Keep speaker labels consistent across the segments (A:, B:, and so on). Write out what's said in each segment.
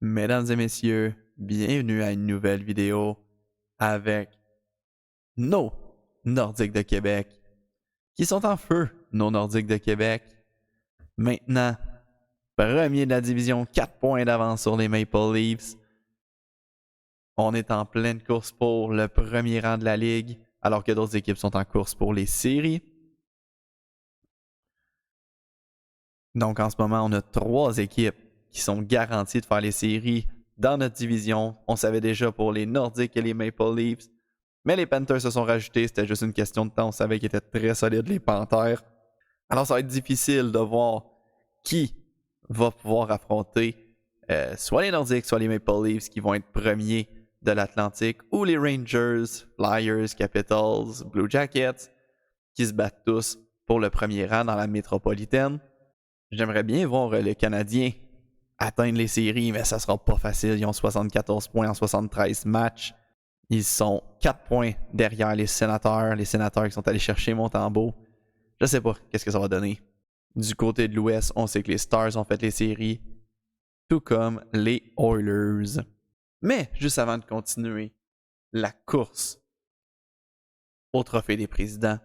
A: Mesdames et messieurs, bienvenue à une nouvelle vidéo avec nos Nordiques de Québec qui sont en feu, nos Nordiques de Québec. Maintenant, premier de la division, 4 points d'avance sur les Maple Leafs. On est en pleine course pour le premier rang de la ligue, alors que d'autres équipes sont en course pour les séries. Donc en ce moment, on a 3 équipes qui sont garanties de faire les séries dans notre division. On savait déjà pour les Nordiques et les Maple Leafs. Mais les Panthers se sont rajoutés, c'était juste une question de temps. On savait qu'ils étaient très solides, les Panthers. Alors ça va être difficile de voir qui va pouvoir affronter soit les Nordiques, soit les Maple Leafs qui vont être premiers de l'Atlantique, ou les Rangers, Flyers, Capitals, Blue Jackets, qui se battent tous pour le premier rang dans la métropolitaine. J'aimerais bien voir les Canadiens atteindre les séries, mais ça sera pas facile. Ils ont 74 points en 73 matchs. Ils sont 4 points derrière les Sénateurs qui sont allés chercher Montembeault. Je sais pas qu'est-ce que ça va donner. Du côté de l'Ouest, on sait que les Stars ont fait les séries, tout comme les Oilers. Mais juste avant de continuer la course au trophée des présidents,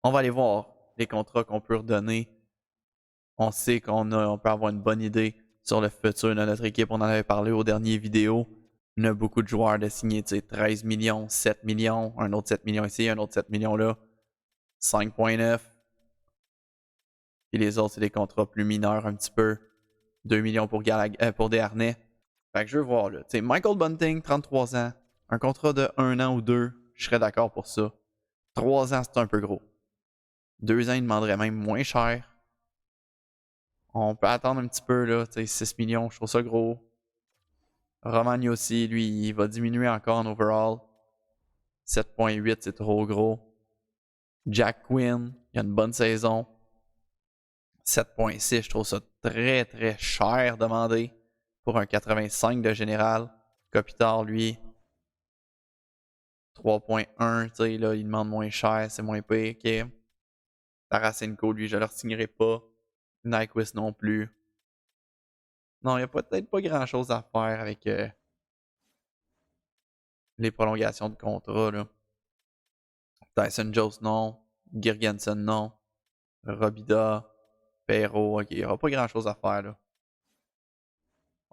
A: on va aller voir les contrats qu'on peut redonner. On sait qu'on peut avoir une bonne idée sur le futur de notre équipe. On en avait parlé aux dernières vidéos. On a beaucoup de joueurs de signer 13 millions, 7 millions, un autre 7 millions ici, un autre 7 millions là, 5,9. Puis les autres, c'est des contrats plus mineurs un petit peu. 2 millions pour Desharnais. Fait que je veux voir là. Michael Bunting, 33 ans. Un contrat de 1 an ou 2, je serais d'accord pour ça. 3 ans, c'est un peu gros. 2 ans, il demanderait même moins cher. On peut attendre un petit peu là. 6 millions, je trouve ça gros. Roman aussi, lui, il va diminuer encore en overall. 7,8, c'est trop gros. Jack Quinn, il a une bonne saison. 7,6, je trouve ça très très cher demandé pour un 85 de général. Kopitar, lui, 3,1, tu sais, là, il demande moins cher, c'est moins pire. Ok. Tarasenko, lui, je ne le signerai pas. Nyquist non plus. Non, il n'y a peut-être pas grand chose à faire avec les prolongations de contrat. Là. Tyson Jones, non. Girgensson, non. Robida, Perrault, ok, il n'y aura pas grand chose à faire là.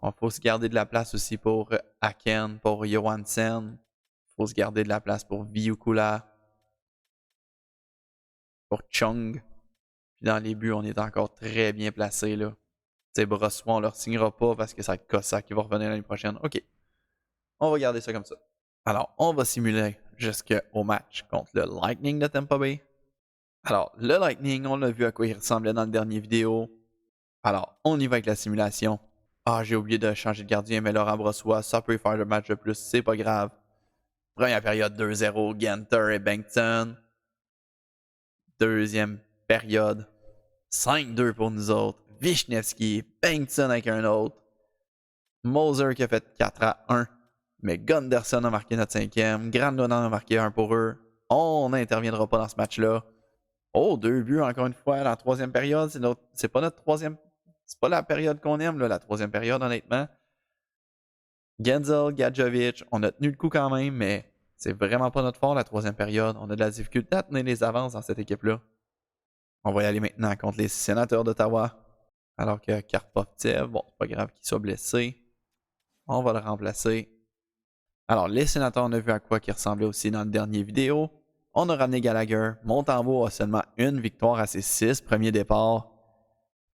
A: Il faut se garder de la place aussi pour Aken, pour Johansson. Il faut se garder de la place pour Viukula, pour Chung. Puis dans les buts, on est encore très bien placé là. Tu sais, Brossois, on ne leur signera pas parce que ça va être Cossack qui va revenir l'année prochaine. Ok, on va garder ça comme ça. Alors, on va simuler jusqu'au match contre le Lightning de Tampa Bay. Alors, le Lightning, on l'a vu à quoi il ressemblait dans la dernière vidéo. Alors, on y va avec la simulation. Ah, j'ai oublié de changer de gardien, mais Laurent Brossoit, ça peut faire le match de plus, c'est pas grave. Première période 2-0, Ganter et Bengtson. Deuxième période, 5-2 pour nous autres. Vishnevski, Bengtson avec un autre. Moser qui a fait 4-1. Mais Gunderson a marqué notre 5e. Granlund a marqué 1 pour eux. On n'interviendra pas dans ce match-là. Oh, 2 buts encore une fois. La 3e période, c'est pas notre 3e. C'est pas la période qu'on aime, là, la 3e période, honnêtement. Genzel, Gadjovic, on a tenu le coup quand même, mais c'est vraiment pas notre fort la 3e période. On a de la difficulté à tenir les avances dans cette équipe-là. On va y aller maintenant contre les Sénateurs d'Ottawa. Alors que Karpovtsev, bon, c'est pas grave qu'il soit blessé. On va le remplacer. Alors, les Sénateurs, on a vu à quoi qu'ils ressemblaient aussi dans la dernière vidéo. On a ramené Gallagher. Montembeault a seulement une victoire à ses 6 premiers départs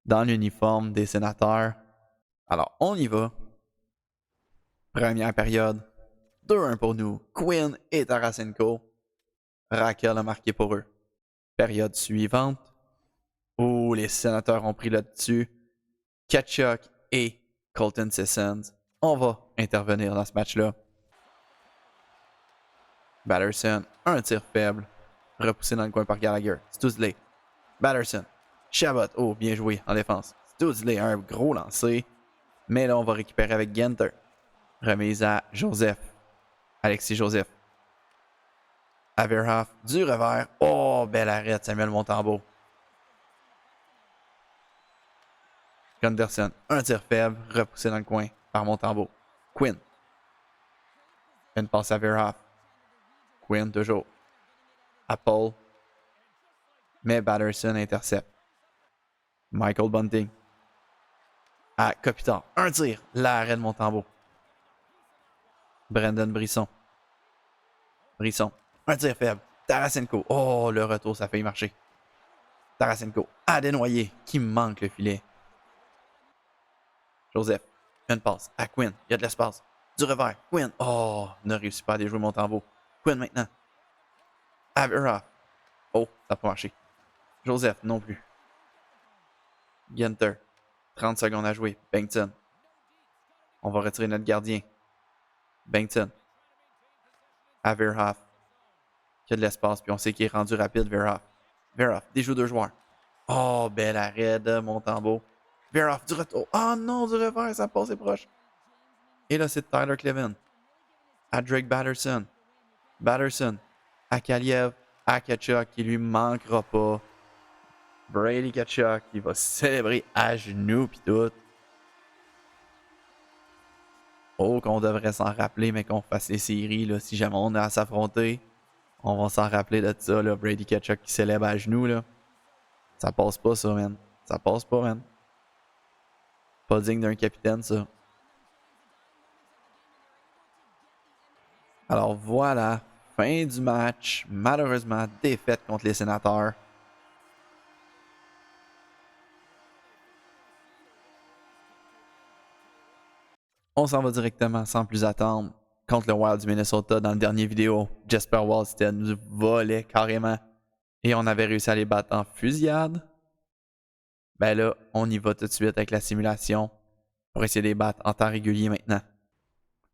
A: dans l'uniforme des Sénateurs. Alors, on y va. Première période. 2-1 pour nous. Quinn et Tarasenko. Raquel a marqué pour eux. Période suivante. Oh, les Sénateurs ont pris là-dessus. Tkachuk et Colton Sissons. On va intervenir dans ce match-là. Batterson, un tir faible. Repoussé dans le coin par Gallagher. Stousley. Batterson. Chabot. Oh, bien joué en défense. Stousley, un gros lancé. Mais là, on va récupérer avec Genter. Remise à Joseph. Alexis Joseph. Averhoff, du revers. Oh, bel arrêt de Samuel Montembeault. Gunderson, un tir faible, repoussé dans le coin. par Montembeault. Quinn. Une passe à Verhoff. Quinn toujours. À Paul. Mais Batterson intercepte. Michael Bunting. À Kopitar. Un tir. L'arrêt de Montembeault. Brendan Brisson. Brisson. Un tir faible. Tarasenko. Oh, le retour, ça a failli marcher. Tarasenko. À dénoyer. Qui manque le filet. Joseph. Une passe. À Quinn. Il y a de l'espace. Du revers. Quinn. Oh, ne réussit pas à déjouer Montembeault. Quinn maintenant. À Verhoff. Oh, ça n'a pas marché. Joseph, non plus. Ginter. 30 secondes à jouer. Bengtson. On va retirer notre gardien. Bengtson. À Verhoff. Qui a de l'espace, puis on sait qu'il est rendu rapide, Verhoff. Verhoff, déjoue deux joueurs. Oh, bel arrêt de Montembeault. Verhoff, du retour. Oh non, du revers, ça passe proche. Et là, c'est Tyler Kleven. À Drake Batterson. Batterson. À Kaliev. À Tkachuk, qui lui manquera pas. Brady Tkachuk, qui va célébrer à genoux, pis tout. Oh, qu'on devrait s'en rappeler, mais qu'on fasse les séries, là, si jamais on a à s'affronter. On va s'en rappeler de ça, là. Brady Tkachuk qui célèbre à genoux, là. Ça passe pas, ça, man. Ça passe pas, man. Pas digne d'un capitaine, ça. Alors voilà, fin du match. Malheureusement, défaite contre les Sénateurs. On s'en va directement, sans plus attendre, contre le Wild du Minnesota dans la dernière vidéo. Jesper Wallstedt nous volait carrément. Et on avait réussi à les battre en fusillade. Ben là, on y va tout de suite avec la simulation pour essayer de les battre en temps régulier maintenant.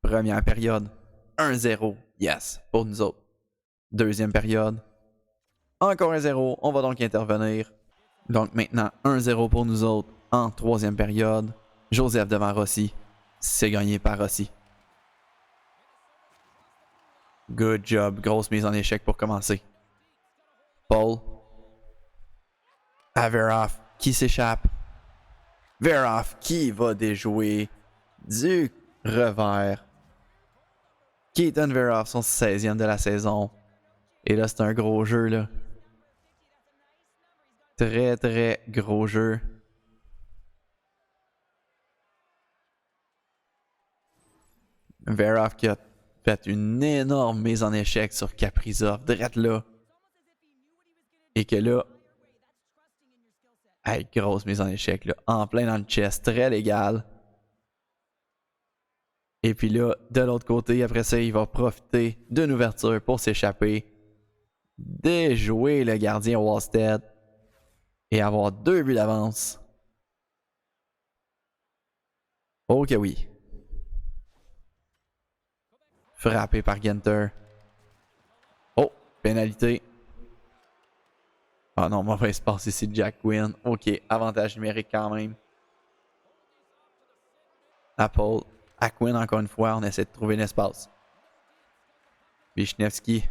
A: Première période, 1-0, yes, pour nous autres. Deuxième période, encore 1-0, on va donc intervenir. Donc maintenant, 1-0 pour nous autres en troisième période. Joseph devant Rossi, c'est gagné par Rossi. Good job, grosse mise en échec pour commencer. Paul. À Verhoff, qui s'échappe. Verhoff qui va déjouer du revers. Keaton Verhoff, son 16e de la saison. Et là, c'est un gros jeu, là. Très, très gros jeu. Verhoff qui a fait une énorme mise en échec sur Kaprizov, direct là. Et que là, hey, grosse mise en échec, là. En plein dans le chest, très légal. Et puis là, de l'autre côté, après ça, il va profiter d'une ouverture pour s'échapper. Déjouer le gardien Wallstedt. Et avoir 2 buts d'avance. Ok oui. Frappé par Ginter. Oh, pénalité. Ah non, mauvais espace ici de Jack Quinn. Ok, avantage numérique quand même. Apple. À Quinn encore une fois, on essaie de trouver l'espace. Wisniewski.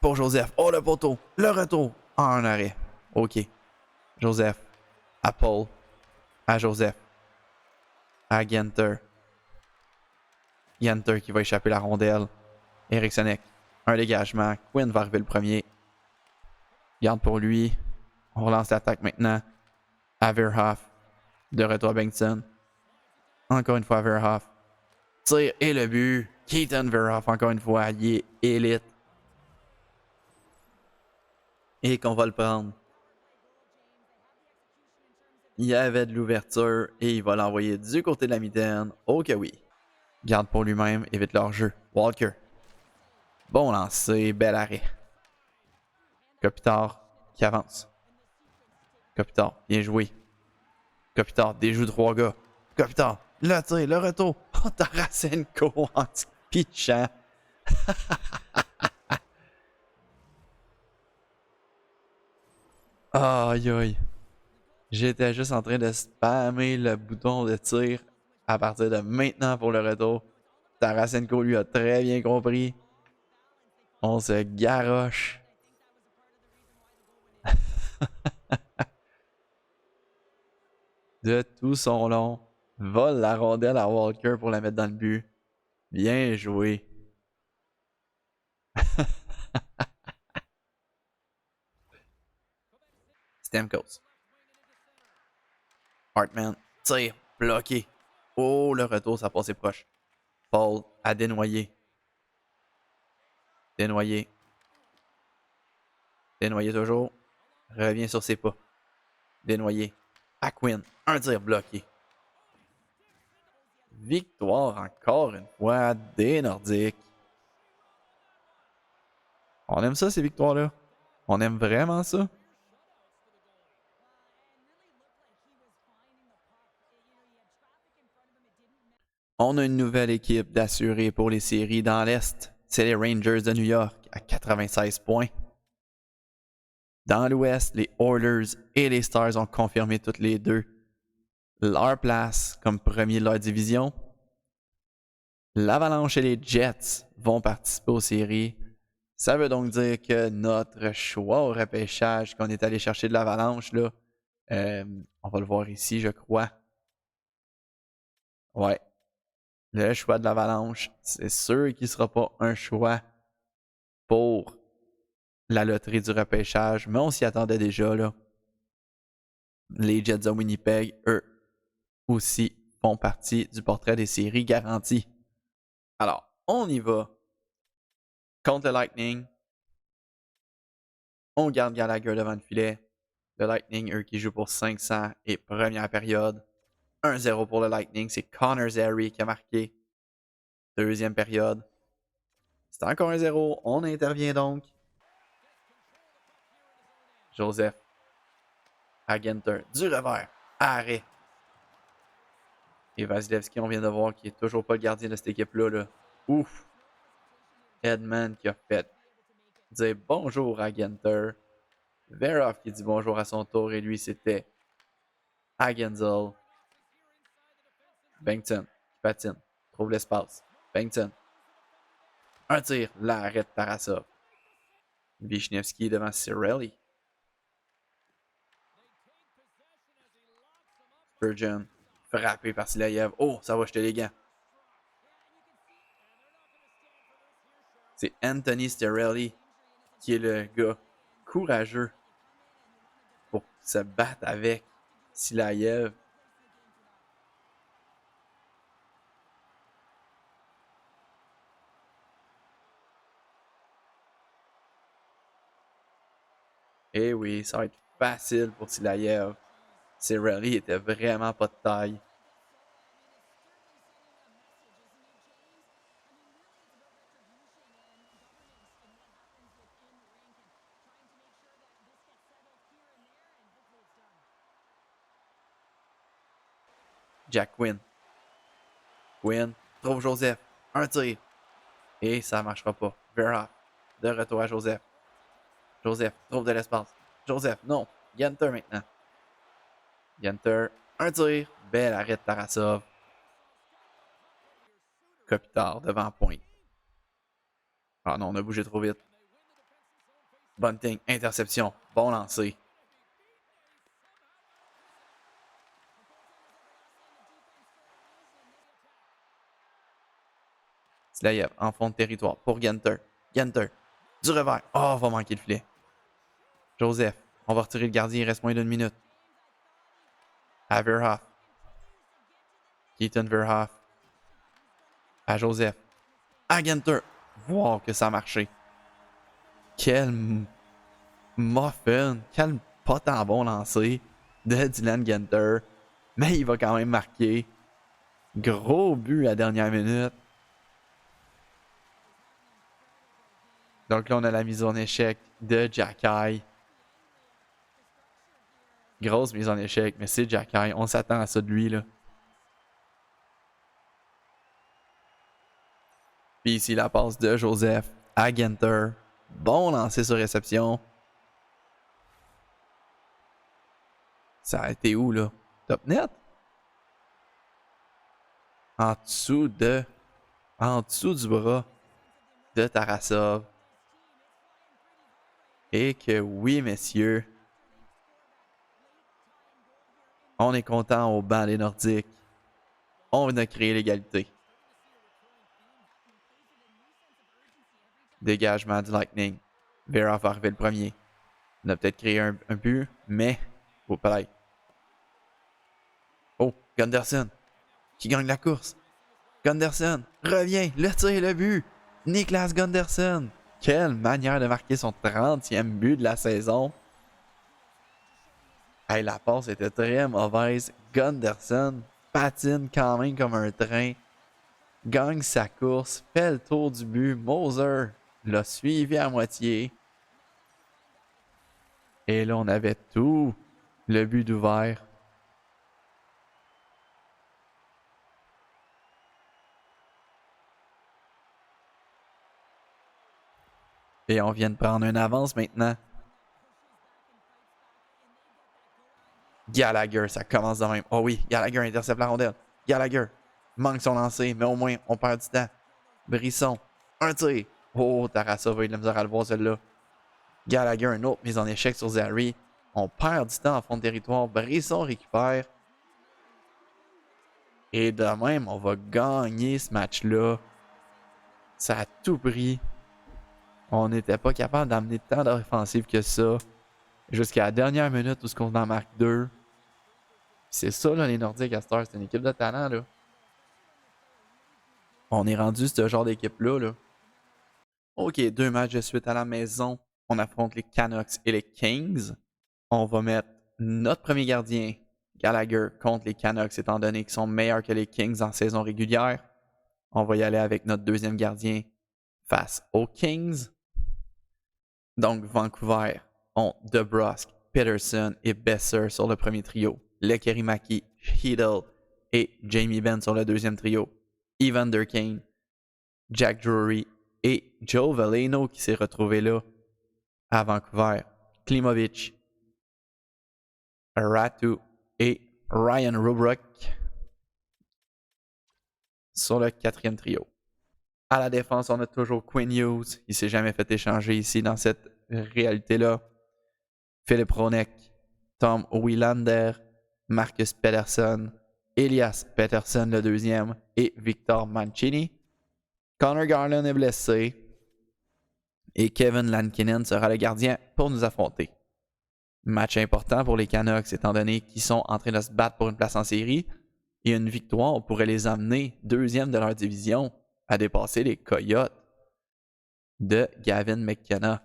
A: Pour Joseph. Oh, le poteau. Le retour. En arrêt. Ok. Joseph. À Paul. À Joseph. À Ginter. Ginter qui va échapper la rondelle. Eriksenek. Un dégagement. Quinn va arriver le premier. Garde pour lui. On relance l'attaque maintenant. À Verhoff. De retour à Bengtson. Encore une fois à Verhoff. Tire et le but. Keaton Verhoff, encore une fois. Il est élite. Et qu'on va le prendre. Il y avait de l'ouverture et il va l'envoyer du côté de la mitaine. Ok oui. Garde pour lui-même, évite leur jeu. Walker. Bon lancer, bel arrêt. Kopitar qui avance. Kopitar, bien joué. Kopitar déjoue 3 gars. Kopitar, le tir, le retour. Oh, Tarasenko en pitchant. Aïe aïe. J'étais juste en train de spammer le bouton de tir à partir de maintenant pour le retour. Tarasenko lui a très bien compris. On se garoche. de tout son long. Vole la rondelle à Walker pour la mettre dans le but. Bien joué. Stamkos. Hartman. Tire. Bloqué. Oh, le retour, ça passait proche. Paul à Desnoyers. Desnoyers. Desnoyers toujours. Revient sur ses pas. Desnoyers. À Quinn. Un tir bloqué. Victoire encore une fois des Nordiques. On aime ça, ces victoires-là. On aime vraiment ça. On a une nouvelle équipe d'assurés pour les séries dans l'Est. C'est les Rangers de New York à 96 points. Dans l'Ouest, les Oilers et les Stars ont confirmé toutes les deux leur place comme premier de leur division. L'Avalanche et les Jets vont participer aux séries. Ça veut donc dire que notre choix au repêchage qu'on est allé chercher de l'Avalanche, là, on va le voir ici, je crois. Ouais. Le choix de l'Avalanche, c'est sûr qu'il ne sera pas un choix pour la loterie du repêchage, mais on s'y attendait déjà, là. Les Jets de Winnipeg, eux aussi, font partie du portrait des séries garanties. Alors, on y va. Contre le Lightning, on garde Gallagher devant le filet. Le Lightning, eux, qui jouent pour 500 et première période. 1-0 pour le Lightning. C'est Connor Zary qui a marqué. Deuxième période. C'est encore 1-0. On intervient donc. Joseph. À Ginter. Du revers. Arrêt. Et Vasilevski, on vient de voir qu'il n'est toujours pas le gardien de cette équipe-là. Là. Ouf. Edman qui a fait dire bonjour à Ginter. Verhoff qui dit bonjour à son tour. Et lui, c'était Hagenzel. Bengtson qui patine. Trouve l'espace. Bengtson. Un tir. L'arrêt de Tarasov. Vishnevski devant Cirelli. Spurgeon. Frappé par Silayev. Oh, ça va jeter les gants. C'est Anthony Cirelli qui est le gars courageux pour se battre avec Silayev. Eh oui, ça va être facile pour Silayev. Cirelli était vraiment pas de taille. Jack Quinn. Quinn trouve Joseph. Un tir. Et ça marchera pas. Verhoff. De retour à Joseph. Joseph trouve de l'espace. Joseph, non. Ginter maintenant. Ginter. Un tir. Bel arrêt de Tarasov. Kopitar devant pointe. Ah non, on a bougé trop vite. Bunting, interception. Bon lancer. Silayev en fond de territoire pour Ginter. Ginter. Du revers. Oh, va manquer le filet. Joseph. On va retirer le gardien. Il reste moins d'une minute. À Verhoff. Keaton Verhoff. À Joseph. À Ginter. Wow, que ça a marché. Quel muffin. Quel pas tant bon lancé de Dylan Ginter. Mais il va quand même marquer. Gros but à la dernière minute. Donc là, on a la mise en échec de Jacky. Grosse mise en échec, mais c'est Jacky. On s'attend à ça de lui, là. Puis ici, la passe de Joseph à Ginter. Bon lancer sur réception. Ça a été où, là? Top net? En dessous du bras de Tarasov. Et que oui, messieurs, On est content au banc des Nordiques. On a créé l'égalité. Dégagement du Lightning. Vera va arriver le premier. On a peut-être créé un but, mais... Oh, pareil. Oh, Gunderson qui gagne la course. Gunderson revient, le tir, le but. Niklas Gunderson. Quelle manière de marquer son 30e but de la saison. Hey, la passe était très mauvaise. Gunderson patine quand même comme un train. Gagne sa course, fait le tour du but. Moser l'a suivi à moitié. Et là, on avait tout le but d'ouvert. Et on vient de prendre une avance maintenant. Gallagher, ça commence de même. Oh oui, Gallagher intercepte la rondelle. Gallagher manque son lancer, mais au moins, on perd du temps. Brisson, un tir. Oh, Tarasova, il a de la misère à le voir, celle-là. Gallagher, un autre mise en échec sur Zary. On perd du temps en fond de territoire. Brisson récupère. Et de même, on va gagner ce match-là. Ça a tout pris. On n'était pas capable d'amener tant d'offensive que ça. Jusqu'à la dernière minute où on en marque 2. C'est ça, là, les Nordiques à cette heure. C'est une équipe de talent, là. On est rendu ce genre d'équipe-là, là. OK, 2 matchs de suite à la maison. On affronte les Canucks et les Kings. On va mettre notre premier gardien, Gallagher, contre les Canucks, étant donné qu'ils sont meilleurs que les Kings en saison régulière. On va y aller avec notre deuxième gardien face aux Kings. Donc, Vancouver ont DeBrusk, Peterson et Besser sur le premier trio. Lekerimaki, Heedle et Jamie Benn sur le deuxième trio. Evander Kane, Jack Drury et Joe Veleno qui s'est retrouvé là à Vancouver. Klimovic, Ratu et Ryan Rubrock sur le quatrième trio. À la défense, on a toujours Quinn Hughes. Il ne s'est jamais fait échanger ici dans cette réalité-là. Philipp Hronek, Tom Wielander, Marcus Pettersson, Elias Pettersson le deuxième et Victor Mancini. Connor Garland est blessé et Kevin Lankinen sera le gardien pour nous affronter. Match important pour les Canucks étant donné qu'ils sont en train de se battre pour une place en série et une victoire pourrait les amener deuxième de leur division à dépasser les Coyotes de Gavin McKenna.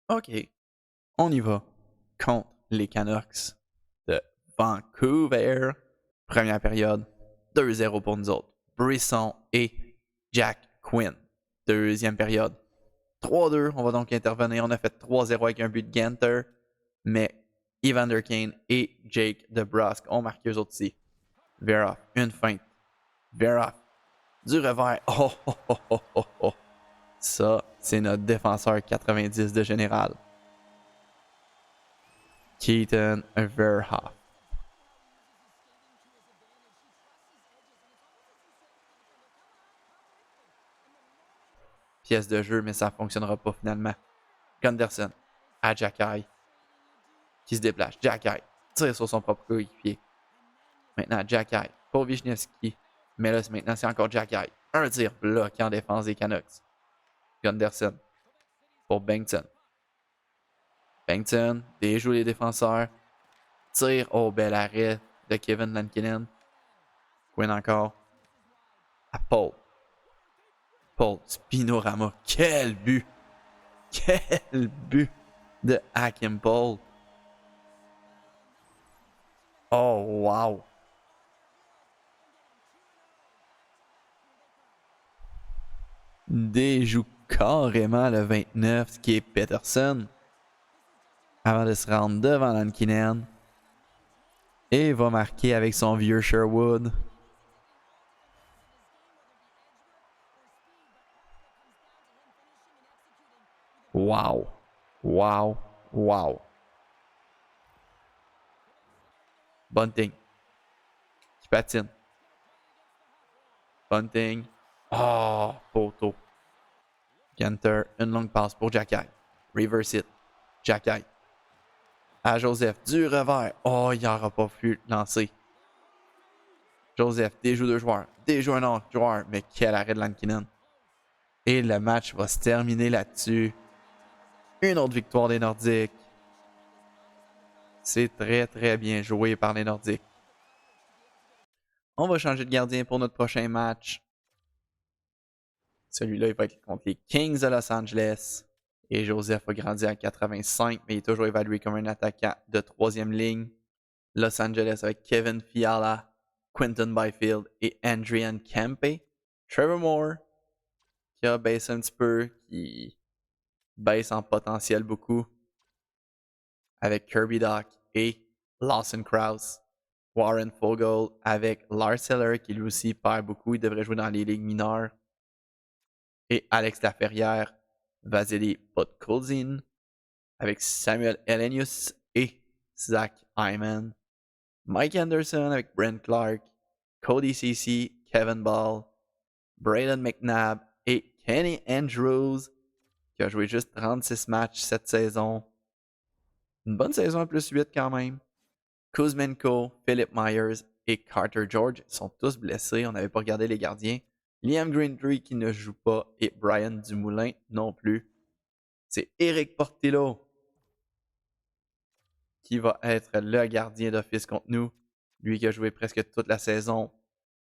A: OK, on y va contre les Canucks de Vancouver. Première période, 2-0 pour nous autres. Brisson et Jack Quinn. Deuxième période, 3-2. On va donc intervenir. On a fait 3-0 avec un but de Ganter. Mais Evander Kane et Jake DeBrusk ont marqué eux autres ici. Vera, une feinte. Vera, du revers. Oh, oh, oh, oh, oh, oh. Ça, c'est notre défenseur 90 de général. Keaton Verhoff. Pièce de jeu, mais ça ne fonctionnera pas finalement. Gunderson à Jacky qui se déplace. Jacky tire sur son propre coéquipier. Maintenant, Jacky pour Wisniewski. Mais là, maintenant, c'est encore Jacky. Un tir bloqué en défense des Canucks. Gunderson pour Bengtson. Bengtson déjoue les défenseurs. Tire au bel arrêt de Kevin Lankinen. Quinn encore. À Paul. Paul Spinorama. Quel but! Quel but de Hakim Paul! Oh, wow! Déjoue carrément le 29, ce qui est Peterson. Avant de se rendre devant Lankinen. Et va marquer avec son vieux Sherwood. Wow! Wow! Wow! Bunting. Qui patine. Bunting. Oh, poteau. Ganter, une longue passe pour Jacky. Reverse it. Jacky. À Joseph, du revers. Oh, il n'aura pas pu lancer. Joseph déjoue 2 joueurs. Déjoue un autre joueur. Mais quel arrêt de Lankinen. Et le match va se terminer là-dessus. Une autre victoire des Nordiques. C'est très très bien joué par les Nordiques. On va changer de gardien pour notre prochain match. Celui-là, il va être contre les Kings de Los Angeles. Et Joseph a grandi à 85, mais il est toujours évalué comme un attaquant de 3e ligne. Los Angeles avec Kevin Fiala, Quinton Byfield et Adrian Kempe. Trevor Moore, qui a baissé un petit peu, qui baisse en potentiel beaucoup, avec Kirby Dach et Lawson Krause. Warren Fogle avec Lars Eller, qui lui aussi perd beaucoup, il devrait jouer dans les ligues mineures. Et Alex Laferrière, Vasily Podkolzin, avec Samuel Elenius et Zach Hyman. Mike Anderson avec Brent Clark, Cody Ceci, Kevin Ball, Braden McNabb et Kenny Andrews, qui a joué juste 36 matchs cette saison. Une bonne saison à plus 8 quand même. Kuzmenko, Philip Myers et Carter George sont tous blessés. On n'avait pas regardé les gardiens. Liam Greentree qui ne joue pas et Brian Dumoulin non plus. C'est Eric Portillo qui va être le gardien d'office contre nous. Lui qui a joué presque toute la saison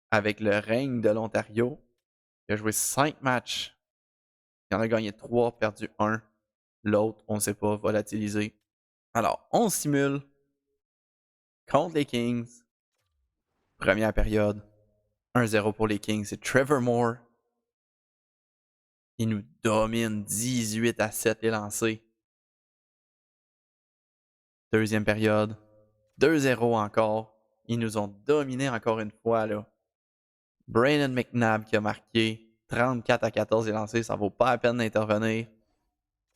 A: avec le règne de l'Ontario. Il a joué 5 matchs. Il en a gagné 3, perdu 1. L'autre, on ne sait pas, volatilisé. Alors, on simule contre les Kings. Première période. 1-0 pour les Kings. C'est Trevor Moore. Il nous domine 18-7 les lancers. Deuxième période. 2-0 encore. Ils nous ont dominé encore une fois, là. Braden McNabb qui a marqué 34-14 les lancers. Ça vaut pas la peine d'intervenir.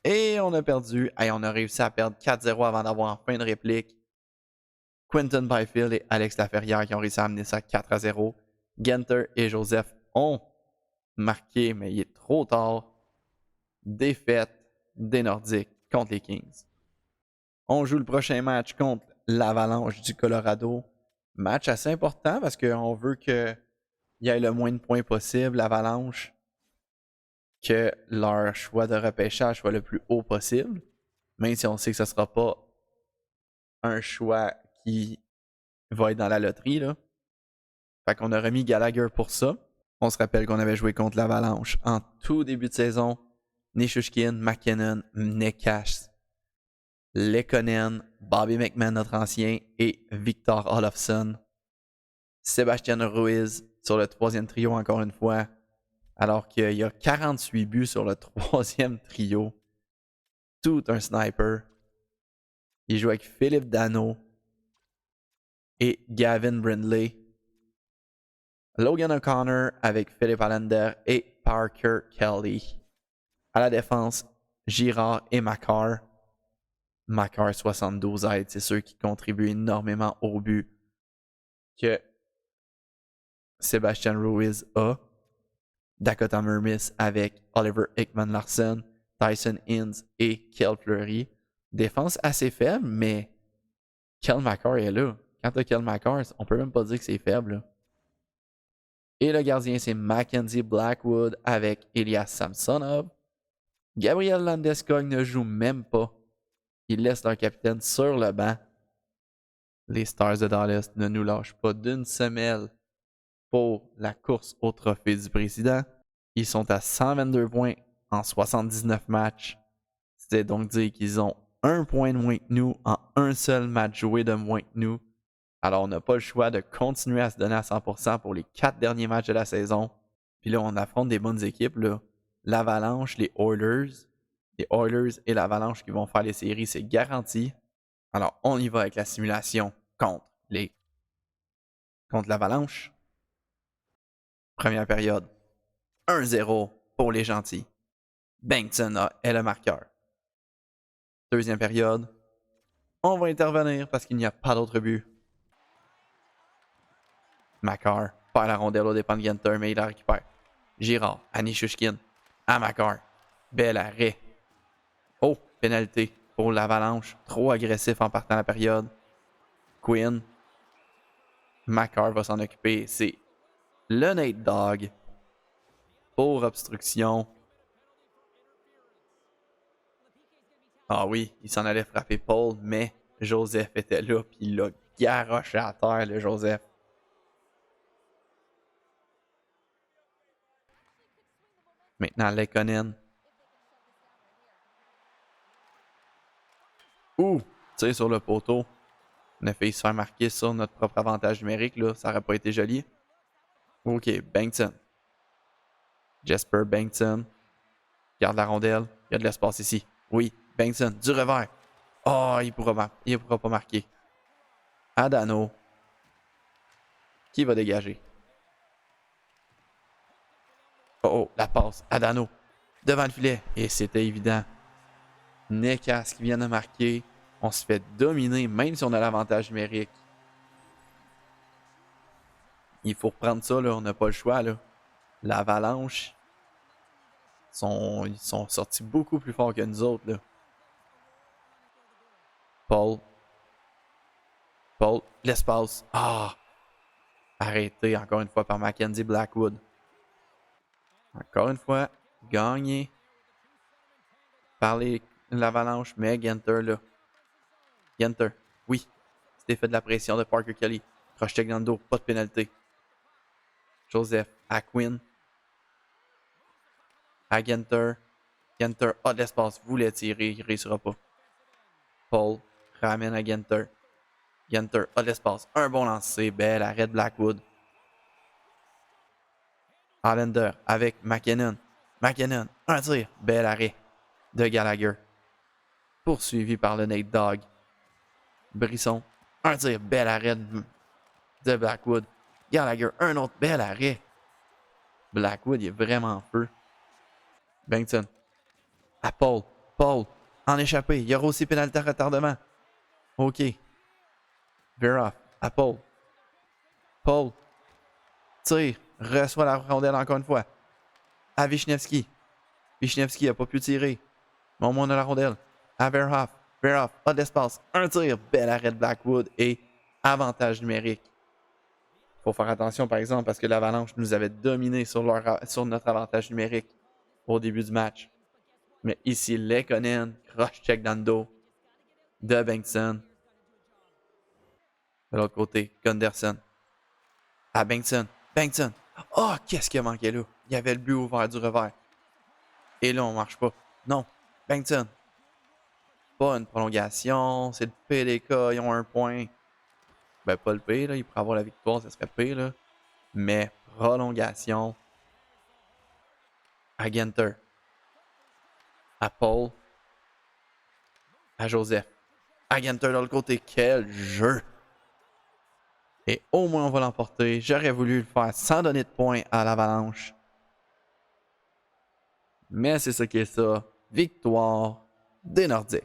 A: Et on a perdu. Hey, on a réussi à perdre 4-0 avant d'avoir en fin de réplique. Quinton Byfield et Alex Laferrière qui ont réussi à amener ça 4-0. Genter et Joseph ont marqué, mais il est trop tard. Défaite des Nordiques contre les Kings. On joue le prochain match contre l'Avalanche du Colorado. Match assez important parce qu'on veut qu'il y ait le moins de points possible, l'Avalanche, que leur choix de repêchage soit le plus haut possible. Même si on sait que ce ne sera pas un choix qui va être dans la loterie, là. Fait qu'on a remis Gallagher pour ça. On se rappelle qu'on avait joué contre l'Avalanche en tout début de saison. Nichushkin, McKinnon, Necas, Lekonen, Bobby McMahon, notre ancien, et Victor Olofsson. Sébastien Ruiz sur le 3e trio encore une fois. Alors qu'il y a 48 buts sur le 3e trio. Tout un sniper. Il joue avec Philippe Dano et Gavin Brindley. Logan O'Connor avec Philippe Allender et Parker Kelly. À la défense, Girard et Makar. Makar 72 aides, c'est ceux qui contribuent énormément au but que Sébastien Ruiz a. Dakota Mermis avec Oliver Hickman-Larson, Tyson Inns et Kel Fleury. Défense assez faible, mais Kel Makar est là. Quand t'as Kel Makar, on peut même pas dire que c'est faible, là. Et le gardien, c'est Mackenzie Blackwood avec Elias Samsonov. Gabriel Landeskog ne joue même pas. Il laisse leur capitaine sur le banc. Les Stars de Dallas ne nous lâchent pas d'une semelle pour la course au trophée du président. Ils sont à 122 points en 79 matchs. C'est donc dire qu'ils ont un point de moins que nous en un seul match joué de moins que nous. Alors, on n'a pas le choix de continuer à se donner à 100% pour les 4 derniers matchs de la saison. Puis là, on affronte des bonnes équipes, là. L'Avalanche, les Oilers. Les Oilers et l'Avalanche qui vont faire les séries, c'est garanti. Alors, on y va avec la simulation contre l'Avalanche. Première période. 1-0 pour les gentils. Bengtson est le marqueur. Deuxième période. On va intervenir parce qu'il n'y a pas d'autre but. Makar perd la rondelle au dépend de Genter, mais il la récupère. Girard à Nichushkin, à Makar. Bel arrêt. Oh, pénalité pour l'Avalanche. Trop agressif en partant la période. Quinn. Makar va s'en occuper. C'est le Nate Dogg. Pour obstruction. Ah oui, il s'en allait frapper Paul, mais Joseph était là, puis il l'a garoché à terre, le Joseph. Maintenant, Lekonen. Ouh, tire sur le poteau. On a failli se faire marquer sur notre propre avantage numérique, là. Ça aurait pas été joli. Ok, Bankton. Jasper Bankton. Garde la rondelle. Il y a de l'espace ici. Oui, Bankton, du revers. Oh, il pourra pas marquer. Adano. Qui va dégager? Oh, la passe. Adano. Devant le filet. Et c'était évident. Nekas qui vient de marquer. On se fait dominer, même si on a l'avantage numérique. Il faut reprendre ça, là. On n'a pas le choix, là. L'Avalanche, ils sont sortis beaucoup plus forts que nous autres, là. Paul. L'espace. Ah! Arrêté encore une fois par Mackenzie Blackwood. Encore une fois, gagné par l'Avalanche, mais Ginter, là. Ginter, oui. C'était fait de la pression de Parker Kelly. Crochet dans le dos, pas de pénalité. Joseph, à Quinn. À Ginter. Ginter a de l'espace, voulait tirer, il ne réussira pas. Paul ramène à Ginter. Ginter a de l'espace, un bon lancer, bel arrêt de Blackwood. Hollander avec McKinnon. McKinnon, un tir, bel arrêt de Gallagher. Poursuivi par le Nate Dogg. Brisson, un tir, bel arrêt de Blackwood. Gallagher, un autre bel arrêt. Blackwood, il est vraiment en feu. Bankton. À Paul. Paul, en échappé. Il y aura aussi pénalité à retardement. OK. Vera, à Paul. Paul. Tire. Reçoit la rondelle encore une fois. À Wisniewski. Wisniewski n'a pas pu tirer. Mais au moins on a la rondelle. À Verhoff. Verhoff a de l'espace. Un tir. Bel arrêt de Blackwood et avantage numérique. Faut faire attention par exemple parce que l'Avalanche nous avait dominé sur notre avantage numérique au début du match. Mais ici, Lekonen, cross-check dans le dos de Bengtson. De l'autre côté, Gunderson. À Bengtson. Bengtson. Oh, qu'est-ce qui a manqué là? Il y avait le but ouvert du revers. Et là, on marche pas. Non. Bengtson. Pas une prolongation. C'est le PDK. Ils ont un point. Ben, pas le P, là. Ils pourraient avoir la victoire, ça serait P, là. Mais prolongation. À Ginter. À Paul. À Joseph. À Ginter de l'autre côté. Quel jeu! Et au moins on va l'emporter. J'aurais voulu le faire sans donner de points à l'Avalanche. Mais c'est ça qui est ça. Victoire des Nordiques.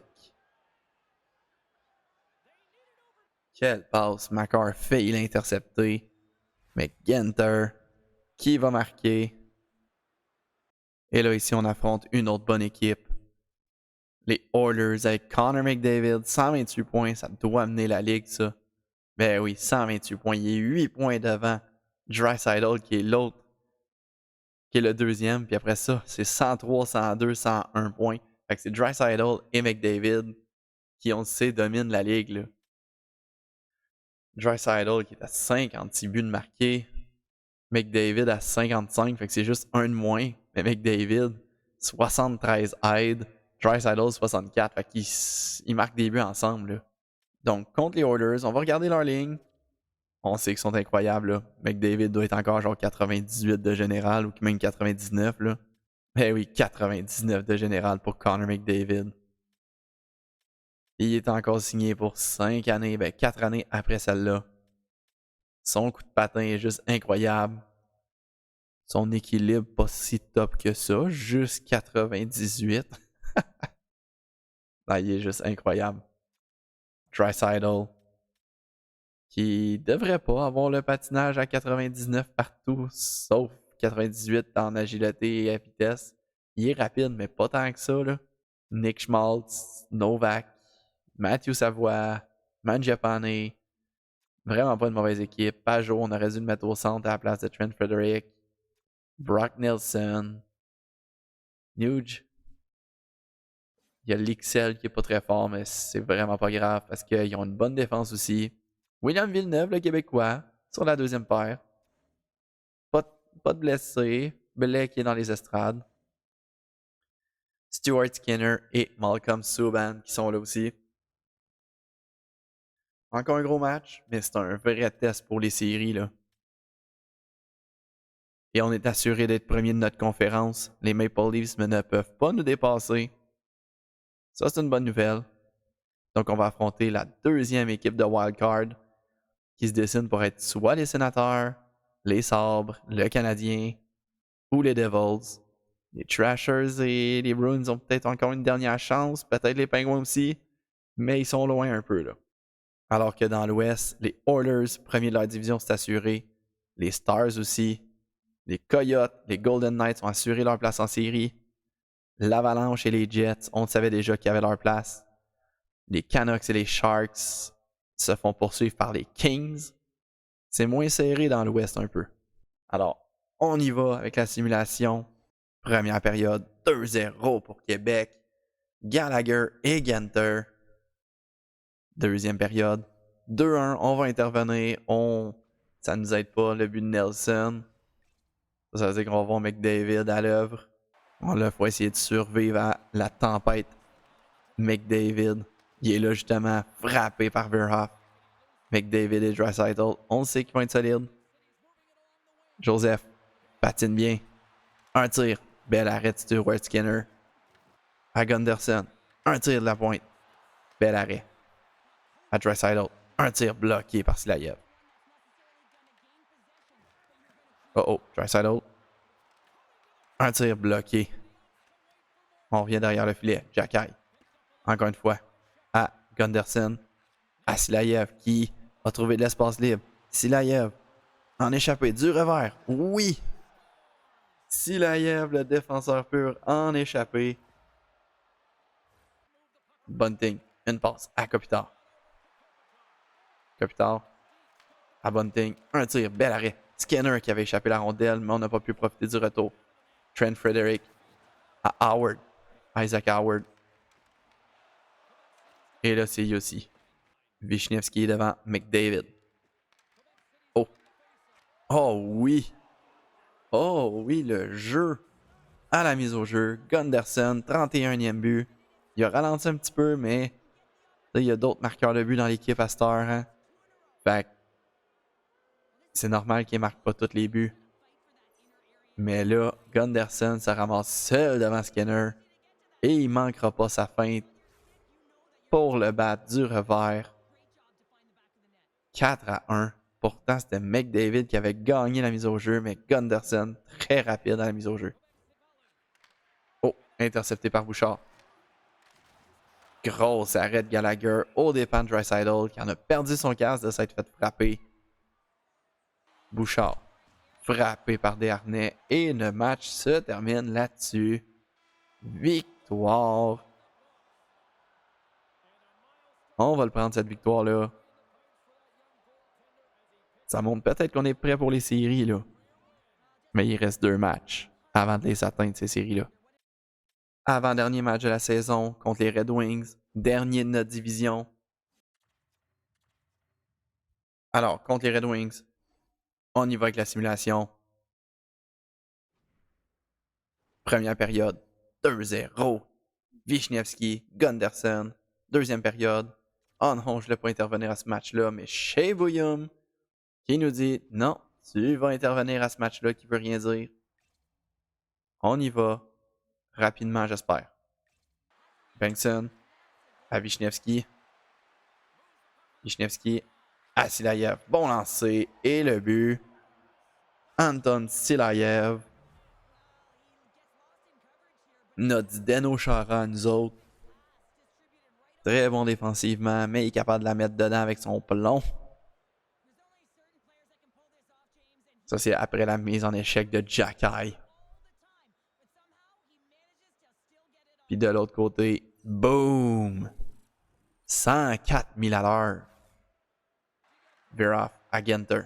A: Quelle passe. Makar failli l'intercepter. Mais Ginter qui va marquer. Et là ici on affronte une autre bonne équipe. Les Oilers avec Connor McDavid. 128 points. Ça doit amener la ligue ça. Ben oui, 128 points. Il est 8 points devant Draisaitl qui est l'autre. Qui est le deuxième. Puis après ça, c'est 103, 102, 101 points. Fait que c'est Draisaitl et McDavid qui, on le sait, dominent la ligue. Là. Draisaitl qui est à 56 buts de marqués. McDavid à 55. Fait que c'est juste un de moins. Mais McDavid, 73 aides. Draisaitl, 64. Fait qu'ils marquent des buts ensemble. Là. Donc, contre les Oilers, on va regarder leur ligne. On sait qu'ils sont incroyables. Là. McDavid doit être encore genre 98 de général ou même 99. Là. Ben oui, 99 de général pour Connor McDavid. Il est encore signé pour 5 années, ben 4 années après celle-là. Son coup de patin est juste incroyable. Son équilibre pas si top que ça, juste 98. Non, il est juste incroyable. Draisaitl, qui devrait pas avoir le patinage à 99 partout, sauf 98 en agilité et à vitesse. Il est rapide, mais pas tant que ça, là. Nick Schmaltz, Novak, Matthew Savoie, Mangiapane. Vraiment pas une mauvaise équipe. Pajot, on aurait dû le mettre au centre à la place de Trent Frederick. Brock Nelson. Nuge. Il y a l'Ixel qui est pas très fort, mais c'est vraiment pas grave parce qu'ils ont une bonne défense aussi. William Villeneuve, le Québécois, sur la deuxième paire. Pas de blessés. Blais qui est dans les estrades. Stuart Skinner et Malcolm Subban qui sont là aussi. Encore un gros match, mais c'est un vrai test pour les séries, là. Et on est assuré d'être premier de notre conférence. Les Maple Leafs ne peuvent pas nous dépasser. Ça, c'est une bonne nouvelle. Donc, on va affronter la deuxième équipe de Wildcard qui se dessine pour être soit les Sénateurs, les Sabres, le Canadien ou les Devils. Les Trashers et les Bruins ont peut-être encore une dernière chance, peut-être les Penguins aussi, mais ils sont loin un peu là. Alors que dans l'Ouest, les Oilers, premier de leur division, c'est assuré. Les Stars aussi. Les Coyotes, les Golden Knights ont assuré leur place en série. L'Avalanche et les Jets, on savait déjà qu'ils avaient leur place. Les Canucks et les Sharks se font poursuivre par les Kings. C'est moins serré dans l'Ouest un peu. Alors, on y va avec la simulation. Première période, 2-0 pour Québec. Gallagher et Genter. Deuxième période, 2-1, on va intervenir. Ça ne nous aide pas, le but de Nelson. Ça veut dire qu'on va voir McDavid à l'œuvre. Là, il faut essayer de survivre à la tempête. McDavid, il est là justement, frappé par Verhoff. McDavid et Draisaitl, on sait qu'ils vont être solides. Joseph, patine bien. Un tir, bel arrêt de Stuart Skinner. À Gunderson, un tir de la pointe. Bel arrêt. À Draisaitl, un tir bloqué par Silayev. Oh, Draisaitl. Un tir bloqué. On revient derrière le filet. Jacky. Encore une fois. À Gunderson. À Silayev qui a trouvé de l'espace libre. Silayev. En échappé. Du revers. Oui. Silayev, le défenseur pur, en échappé. Bunting. Une passe à Kopitar. Kopitar. À Bunting. Un tir. Bel arrêt. Skinner qui avait échappé la rondelle, mais on n'a pas pu profiter du retour. Trent Frederick. À Howard. Isaac Howard. Et là, c'est Yossi. Vishnevski devant McDavid. Oh. Oh oui. Oh oui, le jeu. À la mise au jeu. Gunderson, 31e but. Il a ralenti un petit peu, mais là, il y a d'autres marqueurs de but dans l'équipe à cette heure. Hein? Fait que c'est normal qu'il ne marque pas tous les buts. Mais là, Gunderson se ramasse seul devant Skinner. Et il manquera pas sa feinte pour le battre du revers. 4-1. Pourtant, c'était McDavid qui avait gagné la mise au jeu, mais Gunderson, très rapide dans la mise au jeu. Oh, intercepté par Bouchard. Grosse arrêt de Gallagher au dépens de Draisaitl qui en a perdu son casque de s'être fait frapper. Bouchard, frappé par Desharnais et le match se termine là-dessus. Victoire. On va le prendre cette victoire-là. Ça montre peut-être qu'on est prêt pour les séries, là. Mais il reste 2 matchs avant de les atteindre, ces séries-là. Avant-dernier match de la saison contre les Red Wings. Dernier de notre division. Alors, contre les Red Wings, on y va avec la simulation. Première période, 2-0. Vishnevski, Gunderson. Deuxième période. Oh non, je ne voulais pas intervenir à ce match-là, mais Shea William qui nous dit non, tu vas intervenir à ce match-là qui veut rien dire. On y va. Rapidement, j'espère. Bengtson à Vishnevski. Vishnevski à Silayev. Bon lancer. Et le but. Anton Silayev. Notre Zdeno Chara, nous autres. Très bon défensivement, mais il est capable de la mettre dedans avec son plomb. Ça, c'est après la mise en échec de Jacky. Puis Puis de l'autre côté, boom! 104 000 à l'heure. Veer-off à Ginter.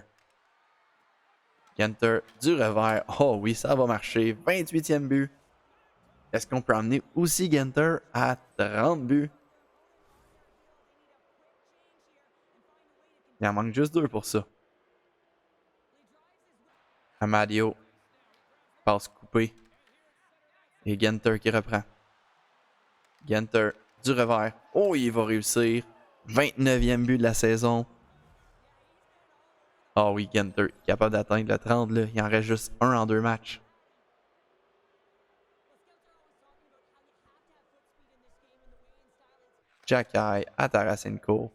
A: Ginter du revers. Oh oui, ça va marcher. 28e but. Est-ce qu'on peut emmener aussi Ginter à 30 buts? Il en manque juste 2 pour ça. Amadio. Passe coupée. Et Ginter qui reprend. Ginter du revers. Oh, il va réussir. 29e but de la saison. Ah oui, Ginter, capable d'atteindre le 30. Là. Il en reste juste un en 2 matchs. Jacky à Tarasenko.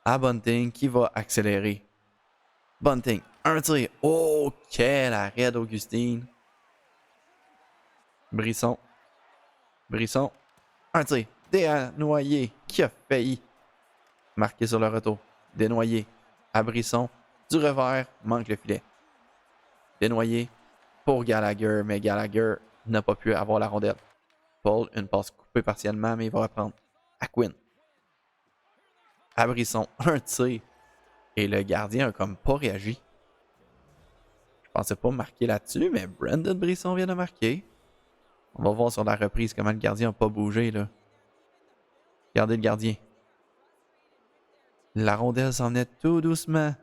A: À Bunting qui va accélérer. Bunting, un tir. Oh, quel arrêt d'Augustine. Brisson. Brisson, un tir. Desnoyers qui a failli marquer sur le retour. Desnoyers à Brisson. Du revers, manque le filet. Desnoyers pour Gallagher, mais Gallagher n'a pas pu avoir la rondelle. Paul, une passe coupée partiellement, mais il va reprendre. À Quinn. À Brisson, un tir. Et le gardien a comme pas réagi. Je pensais pas marquer là-dessus, mais Brandon Brisson vient de marquer. On va voir sur la reprise comment le gardien n'a pas bougé, là. Regardez le gardien. La rondelle s'en est tout doucement.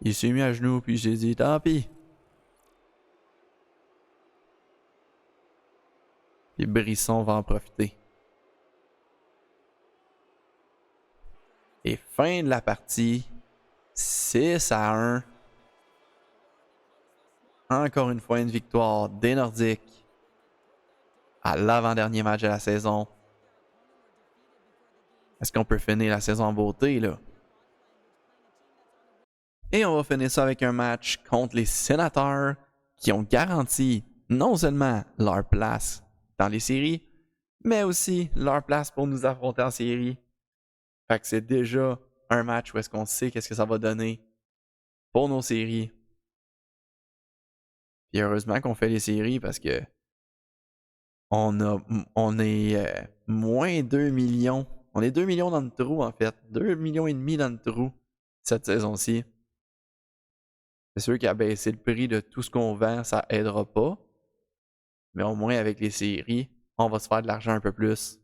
A: Il s'est mis à genoux, puis j'ai dit tant pis. Puis Brisson va en profiter. Et fin de la partie. 6-1. Encore une fois, une victoire des Nordiques. À l'avant-dernier match de la saison. Est-ce qu'on peut finir la saison en beauté, là? Et on va finir ça avec un match contre les Sénateurs qui ont garanti non seulement leur place dans les séries, mais aussi leur place pour nous affronter en série. Fait que c'est déjà un match où est-ce qu'on sait qu'est-ce que ça va donner pour nos séries. Puis heureusement qu'on fait les séries parce que on est moins 2 millions. On est 2 millions dans le trou en fait. 2 millions et demi dans le trou cette saison-ci. C'est sûr qu'à baisser le prix de tout ce qu'on vend, ça aidera pas. Mais au moins avec les séries, on va se faire de l'argent un peu plus.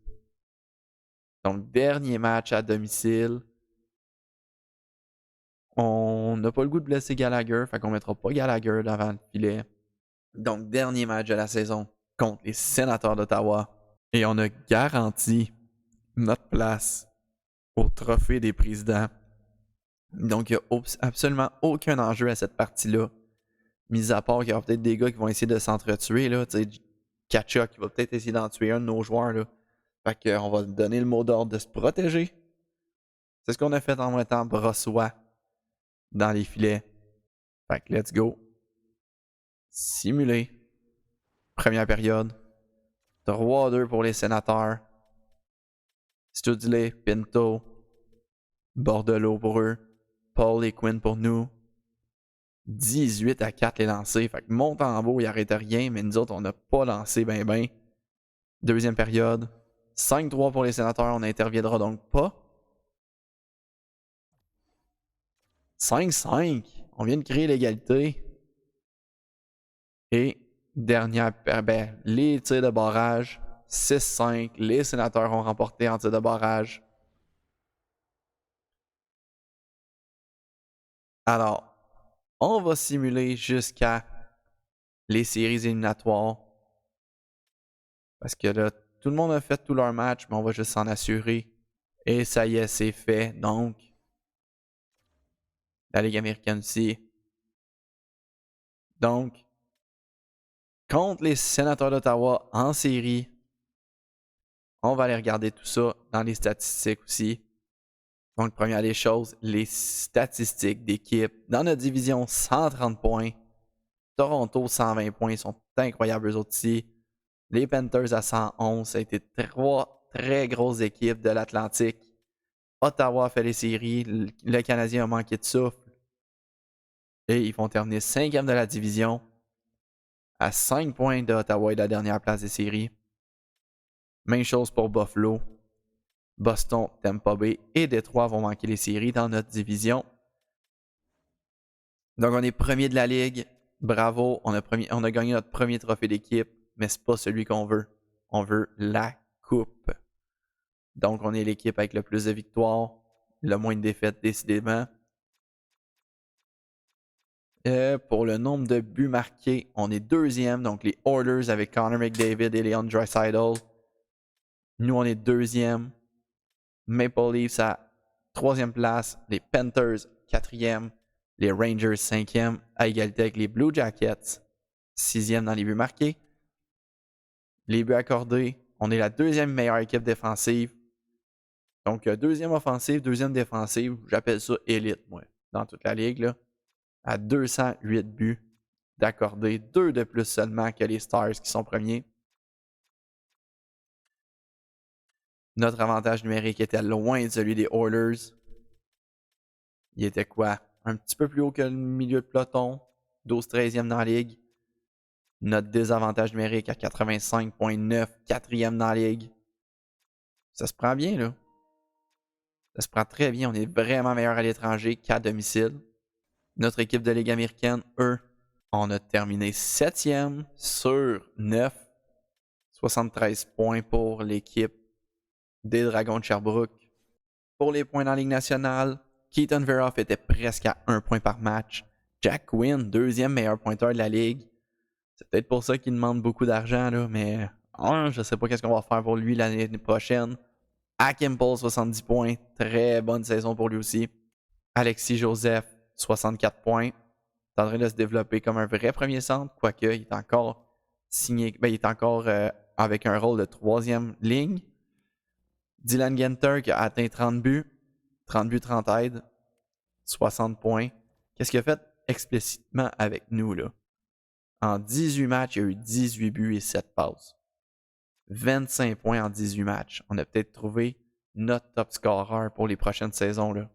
A: Donc, dernier match à domicile. On n'a pas le goût de blesser Gallagher, fait qu'on mettra pas Gallagher devant le filet. Donc, dernier match de la saison contre les Sénateurs d'Ottawa. Et on a garanti notre place au trophée des présidents. Donc, il n'y a absolument aucun enjeu à cette partie-là. Mis à part qu'il y aura peut-être des gars qui vont essayer de s'entretuer. Kachuk qui va peut-être essayer d'en tuer un de nos joueurs. Là. Fait qu'on va donner le mot d'ordre de se protéger. C'est ce qu'on a fait en mettant Brossois dans les filets. Fait que let's go. Simulé. Première période. 3-2 pour les Sénateurs. Studley, Pinto, Bordelot pour eux. Paul et Quinn pour nous. 18-4 les lancers. Fait que Montembeault, il arrêtait rien, mais nous autres, on n'a pas lancé ben. Deuxième période. 5-3 pour les Sénateurs, on n'interviendra donc pas. 5-5, on vient de créer l'égalité. Et dernière, les tirs de barrage, 6-5, les Sénateurs ont remporté en tirs de barrage. Alors, on va simuler jusqu'à les séries éliminatoires. Parce que là, tout le monde a fait tout leur match, mais on va juste s'en assurer. Et ça y est, c'est fait. Donc, la Ligue américaine aussi. Donc, contre les Sénateurs d'Ottawa en série, on va aller regarder tout ça dans les statistiques aussi. Donc, première des choses, les statistiques d'équipe. Dans notre division, 130 points. Toronto, 120 points. Ils sont incroyables eux autres aussi. Les Panthers à 111. Ça a été 3 très grosses équipes de l'Atlantique. Ottawa a fait les séries. Le Canadien a manqué de souffle. Et ils vont terminer 5e de la division. À 5 points de Ottawa et de la dernière place des séries. Même chose pour Buffalo. Boston, Tampa Bay et Détroit vont manquer les séries dans notre division. Donc, on est premier de la ligue. Bravo, on a gagné notre premier trophée d'équipe, mais c'est pas celui qu'on veut. On veut la coupe. Donc, on est l'équipe avec le plus de victoires, le moins de défaites décidément. Pour le nombre de buts marqués, on est deuxième. Donc, les Oilers avec Connor McDavid et Leon Draisaitl. Nous, on est deuxième. Maple Leafs à troisième place. Les Panthers, quatrième. Les Rangers, cinquième, à égalité avec les Blue Jackets, sixième dans les buts marqués. Les buts accordés, on est la deuxième meilleure équipe défensive. Donc, deuxième offensive, deuxième défensive, j'appelle ça élite, moi, dans toute la ligue, là. À 208 buts d'accordés, 2 de plus seulement que les Stars qui sont premiers. Notre avantage numérique était loin de celui des Oilers. Il était quoi? Un petit peu plus haut que le milieu de peloton, 12-13e dans la ligue. Notre désavantage numérique à 85.9, quatrième dans la ligue. Ça se prend bien, là. Ça se prend très bien. On est vraiment meilleur à l'étranger qu'à domicile. Notre équipe de Ligue américaine, eux, on a terminé 7e sur 9. 73 points pour l'équipe des Dragons de Sherbrooke. Pour les points dans la Ligue nationale, Keaton Veroff était presque à 1 point par match. Jack Quinn, deuxième meilleur pointeur de la Ligue. C'est peut-être pour ça qu'il demande beaucoup d'argent, là, mais je sais pas qu'est-ce qu'on va faire pour lui l'année prochaine. Hakim Paul, 70 points. Très bonne saison pour lui aussi. Alexis Joseph, 64 points. Il est en train de se développer comme un vrai premier centre, quoique il est encore signé. Il est encore avec un rôle de troisième ligne. Dylan Genter qui a atteint 30 buts. 30 buts, 30 aides. 60 points. Qu'est-ce qu'il a fait explicitement avec nous, là? En 18 matchs, il y a eu 18 buts et 7 passes. 25 points en 18 matchs. On a peut-être trouvé notre top scorer pour les prochaines saisons, là.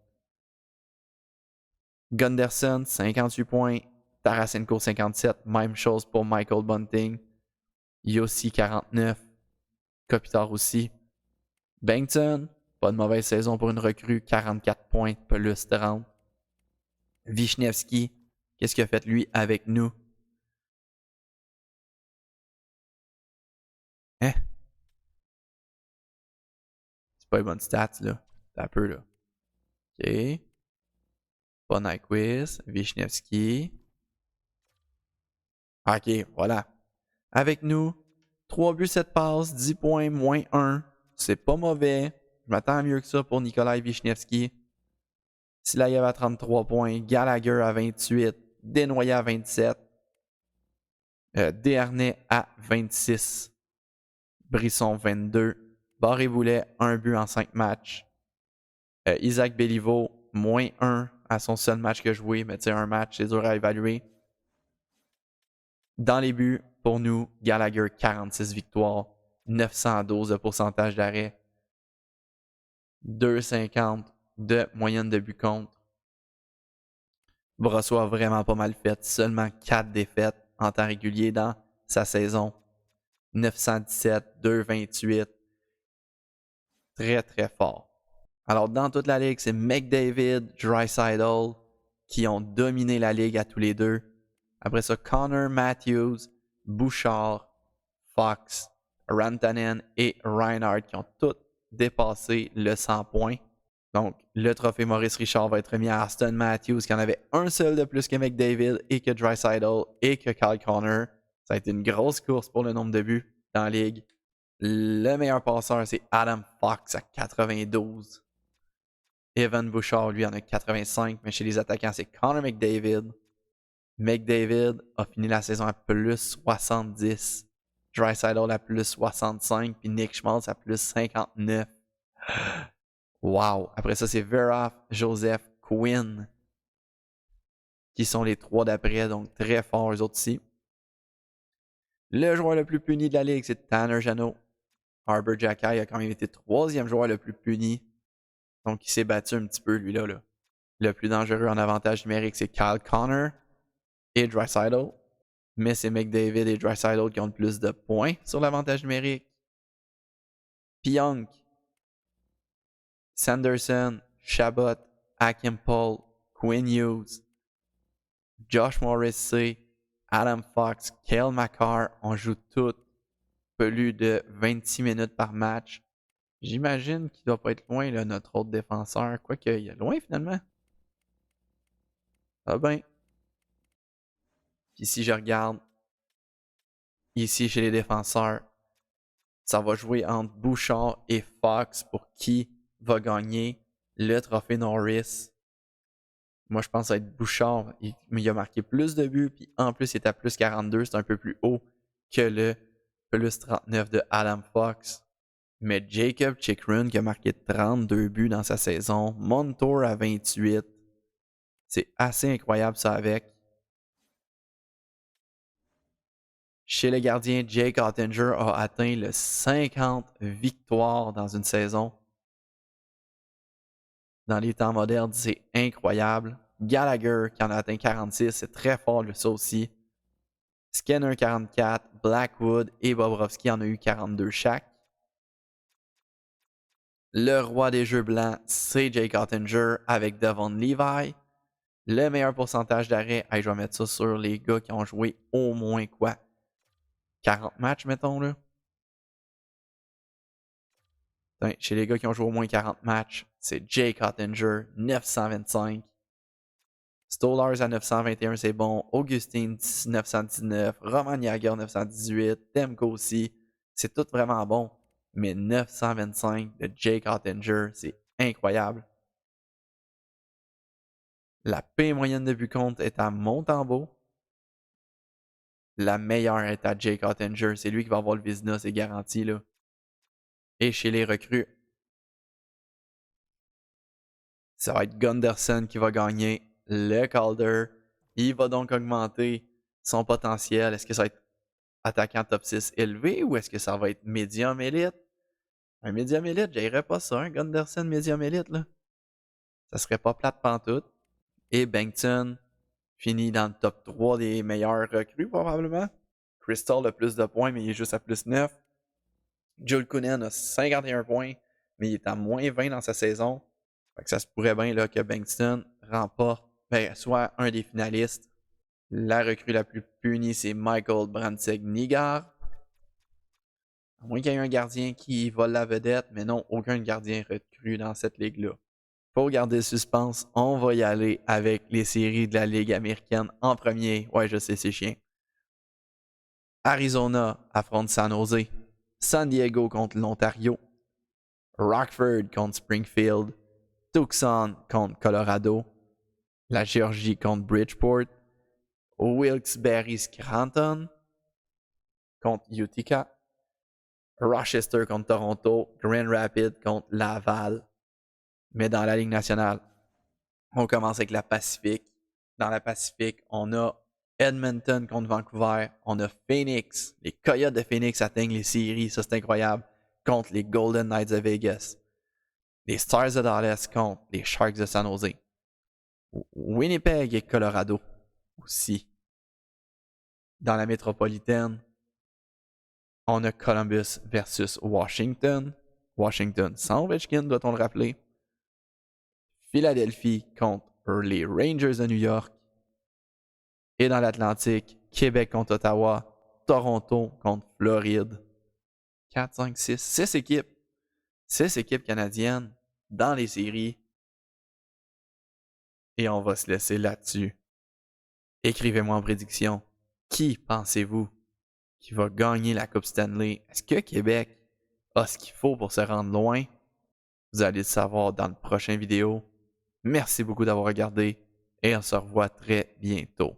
A: Gunderson, 58 points. Tarasenko, 57. Même chose pour Michael Bunting. Yossi, 49. Kopitar aussi. Bengtson, pas de mauvaise saison pour une recrue. 44 points, plus 30. Vishnevski, qu'est-ce qu'il a fait lui avec nous? Hein? C'est pas une bonne stats, là. C'est un peu, là. OK. Pas Nyquist. Vishnevski. OK, voilà. Avec nous, 3 buts, 7 passes, 10 points, moins 1. C'est pas mauvais. Je m'attends à mieux que ça pour Nikolai Vishnevski. Silayev à 33 points. Gallagher à 28. Desnoyers à 27. Desharnais à 26. Brisson, 22. Barré-Boulet, 1 but en 5 matchs. Isaac Béliveau, moins 1 à son seul match que joué. Mais tu sais, un match, c'est dur à évaluer. Dans les buts, pour nous, Gallagher, 46 victoires. 912 de pourcentage d'arrêt. 2,50 de moyenne de but contre. Brossoit a vraiment pas mal fait. Seulement 4 défaites en temps régulier dans sa saison. 917, 2,28. Très, très fort. Alors, dans toute la ligue, c'est McDavid, Draisaitl qui ont dominé la ligue à tous les deux. Après ça, Connor Matthews, Bouchard, Fox, Rantanen et Reinhardt qui ont tous dépassé le 100 points. Donc, le trophée Maurice Richard va être remis à Aston Matthews qui en avait un seul de plus que McDavid et que Draisaitl et que Kyle Connor. Ça a été une grosse course pour le nombre de buts dans la ligue. Le meilleur passeur, c'est Adam Fox à 92. Evan Bouchard, lui, en a 85. Mais chez les attaquants, c'est Connor McDavid. McDavid a fini la saison à plus 70. Draisaitl à plus 65. Puis Nick Schmaltz à plus 59. Wow! Après ça, c'est Veroff, Joseph, Quinn qui sont les trois d'après. Donc, très forts eux autres ici. Le joueur le plus puni de la ligue, c'est Tanner Jeannot. Arbor Xhekaj a quand même été troisième joueur le plus puni. Donc, il s'est battu un petit peu, lui-là. Là. Le plus dangereux en avantage numérique, c'est Kyle Connor et Draisaitl. Mais c'est McDavid et Draisaitl qui ont le plus de points sur l'avantage numérique. Pionk, Sanderson, Chabot, Akimpol, Quinn Hughes, Josh Morrissey, Adam Fox, Cale Makar, on joue tous plus de 26 minutes par match. J'imagine qu'il doit pas être loin, là, notre autre défenseur. Quoique, il est loin finalement. Ah ben. Puis si je regarde ici chez les défenseurs, ça va jouer entre Bouchard et Fox pour qui va gagner le trophée Norris. Moi, je pense que ça va être Bouchard. Mais il a marqué plus de buts, puis en plus, il est à plus 42. C'est un peu plus haut que le plus 39 de Adam Fox. Mais Jacob Chikrin qui a marqué 32 buts dans sa saison. Montour à 28. C'est assez incroyable ça avec. Chez les gardiens, Jake Ottinger a atteint le 50 victoires dans une saison. Dans les temps modernes, c'est incroyable. Gallagher qui en a atteint 46, c'est très fort ça aussi. Skinner 44, Blackwood et Bobrovsky en ont eu 42 chaque. Le roi des jeux blancs, c'est Jake Ottinger avec Devon Levi. Le meilleur pourcentage d'arrêt, je vais mettre ça sur les gars qui ont joué au moins quoi? 40 matchs, mettons là. Chez les gars qui ont joué au moins 40 matchs, c'est Jake Ottinger, 925. Stolarz à 921, c'est bon. Augustin, 919. Roman Jagr, 918. Demko aussi. C'est tout vraiment bon. Mais 925 de Jake Ottinger, c'est incroyable. La P moyenne de but contre est à Montembeault. La meilleure est à Jake Ottinger. C'est lui qui va avoir le Vizina, c'est garanti. Là. Et chez les recrues, ça va être Gunderson qui va gagner le Calder. Il va donc augmenter son potentiel. Est-ce que ça va être attaquant top 6 élevé ou est-ce que ça va être médium élite? Un médium élite, j'irais pas ça, un Gunderson médium élite, là. Ça serait pas plate pantoute. Et Bennington finit dans le top 3 des meilleurs recrues, probablement. Crystal a plus de points, mais il est juste à plus 9. Jules Kunin a 51 points, mais il est à moins 20 dans sa saison. Fait que ça se pourrait bien là, que Bennington remporte, soit un des finalistes. La recrue la plus punie, c'est Michael Brandsegg-Nigar. À moins qu'il y ait un gardien qui vole la vedette, mais non, aucun gardien recru dans cette ligue-là. Pour garder le suspense, on va y aller avec les séries de la Ligue américaine en premier. Ouais, je sais, c'est chiant. Arizona affronte San Jose. San Diego contre l'Ontario. Rockford contre Springfield. Tucson contre Colorado. La Géorgie contre Bridgeport. Wilkes-Barre Scranton contre Utica. Rochester contre Toronto. Grand Rapids contre Laval. Mais dans la Ligue nationale, on commence avec la Pacifique. Dans la Pacifique, on a Edmonton contre Vancouver. On a Phoenix. Les Coyotes de Phoenix atteignent les séries. Ça, c'est incroyable. Contre les Golden Knights de Vegas. Les Stars de Dallas contre les Sharks de San Jose. Winnipeg et Colorado aussi. Dans la métropolitaine, on a Columbus versus Washington. Washington sans Ovechkin, doit-on le rappeler. Philadelphie contre les Rangers de New York. Et dans l'Atlantique, Québec contre Ottawa. Toronto contre Floride. 4, 5, 6. 6 équipes. 6 équipes canadiennes dans les séries. Et on va se laisser là-dessus. Écrivez-moi en prédiction. Qui pensez-vous qui va gagner la Coupe Stanley? Est-ce que Québec a ce qu'il faut pour se rendre loin? Vous allez le savoir dans le prochain vidéo. Merci beaucoup d'avoir regardé et on se revoit très bientôt.